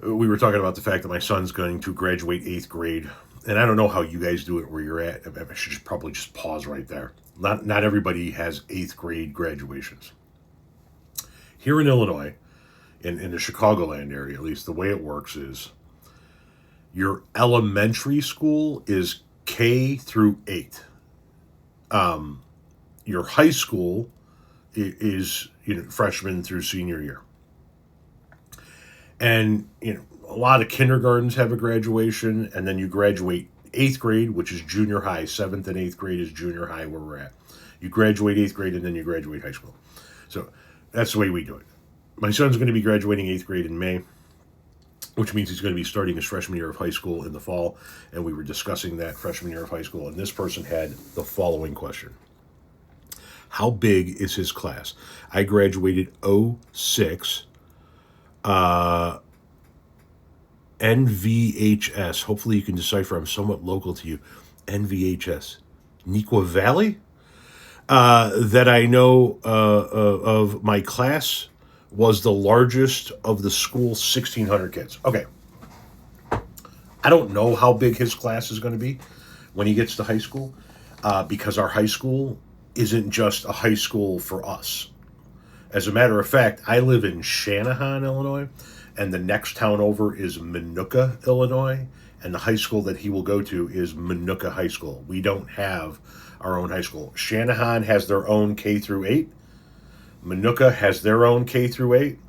we were talking about the fact that my son's going to graduate 8th grade, and I don't know how you guys do it where you're at. I should probably just pause right there. Not everybody has 8th grade graduations. Here in Illinois, in the Chicagoland area, at least the way it works is your elementary school is K through 8. Your high school is freshman through senior year. And a lot of kindergartens have a graduation, and then you graduate 8th grade, which is junior high. 7th and 8th grade is junior high, where we're at. You graduate 8th grade, and then you graduate high school. So that's the way we do it. My son's going to be graduating 8th grade in May, which means he's going to be starting his freshman year of high school in the fall. And we were discussing that freshman year of high school, and this person had the following question. How big is his class? I graduated 06. NVHS. Hopefully you can decipher. I'm somewhat local to you. NVHS. Neuqua Valley? That I know of my class was the largest of the school's 1,600 kids. Okay. I don't know how big his class is going to be when he gets to high school, because our high school isn't just a high school for us. As a matter of fact, I live in Shanahan, Illinois, and the next town over is Minooka, Illinois, and the high school that he will go to is Minooka High School. We don't have our own high school. Shanahan has their own K through 8. Minooka has their own K through 8,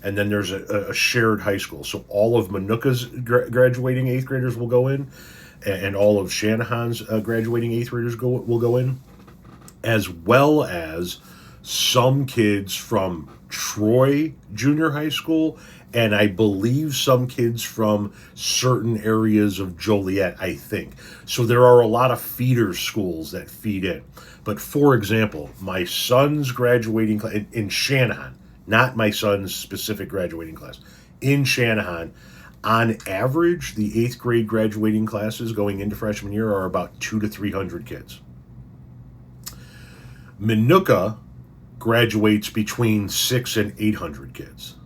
and then there's a shared high school. So all of Minooka's graduating 8th graders will go in, and all of Shanahan's graduating 8th graders will go in, as well as some kids from Troy Junior High School, and I believe some kids from certain areas of Joliet, I think. So there are a lot of feeder schools that feed in. But for example, my son's graduating class in Shanahan, not my son's specific graduating class, in Shanahan, on average, the 8th grade graduating classes going into freshman year are about 200 to 300 kids. Minooka graduates between 600 and 800 kids,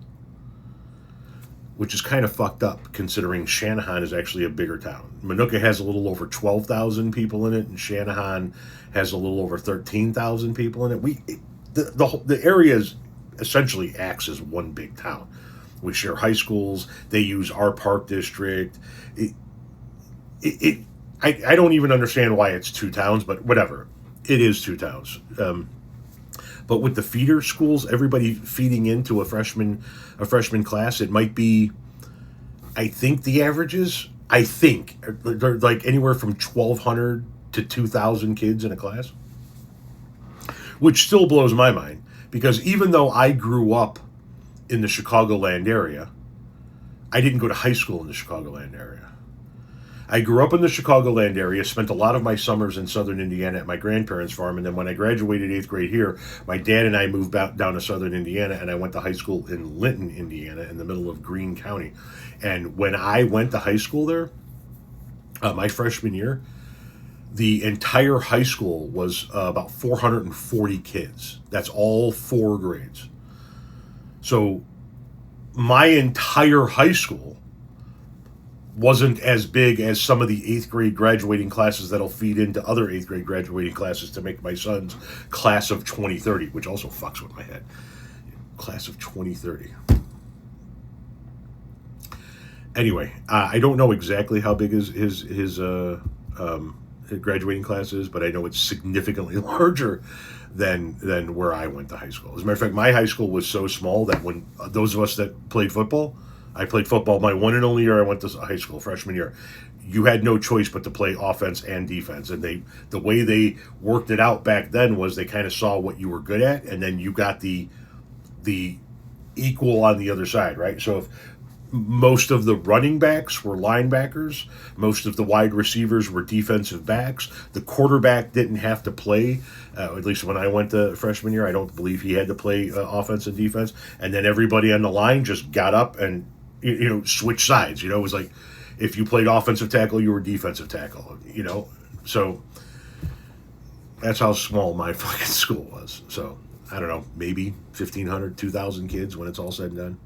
which is kind of fucked up considering Shanahan is actually a bigger town. Minooka has a little over 12,000 people in it, and Shanahan has a little over 13,000 people in it. The area essentially acts as one big town. We share high schools. They use our park district. I don't even understand why it's two towns, but whatever. It is two towns. But with the feeder schools, everybody feeding into a freshman class, it might be, I think the averages, they're like anywhere from 1,200 to 2,000 kids in a class, which still blows my mind, because even though I grew up in the Chicagoland area, I didn't go to high school in the Chicagoland area. I grew up in the Chicagoland area, spent a lot of my summers in southern Indiana at my grandparents' farm, and then when I graduated 8th grade here, my dad and I moved down to southern Indiana, and I went to high school in Linton, Indiana, in the middle of Greene County. And when I went to high school there, my freshman year, the entire high school was about 440 kids. That's all 4 grades. So my entire high school wasn't as big as some of the 8th grade graduating classes that'll feed into other 8th grade graduating classes to make my son's class of 2030, which also fucks with my head. Class of 2030. Anyway, I don't know exactly how big his graduating class is, but I know it's significantly larger than where I went to high school. As a matter of fact, my high school was so small that when those of us that played football, I played football my one and only year I went to high school, freshman year. You had no choice but to play offense and defense. And the way they worked it out back then was they kind of saw what you were good at, and then you got the equal on the other side, right? So if most of the running backs were linebackers, most of the wide receivers were defensive backs, the quarterback didn't have to play, at least when I went to freshman year, I don't believe he had to play offense and defense, and then everybody on the line just got up and switch sides. It was like if you played offensive tackle, you were defensive tackle, So that's how small my fucking school was. So I don't know, maybe 1,500, 2,000 kids when it's all said and done.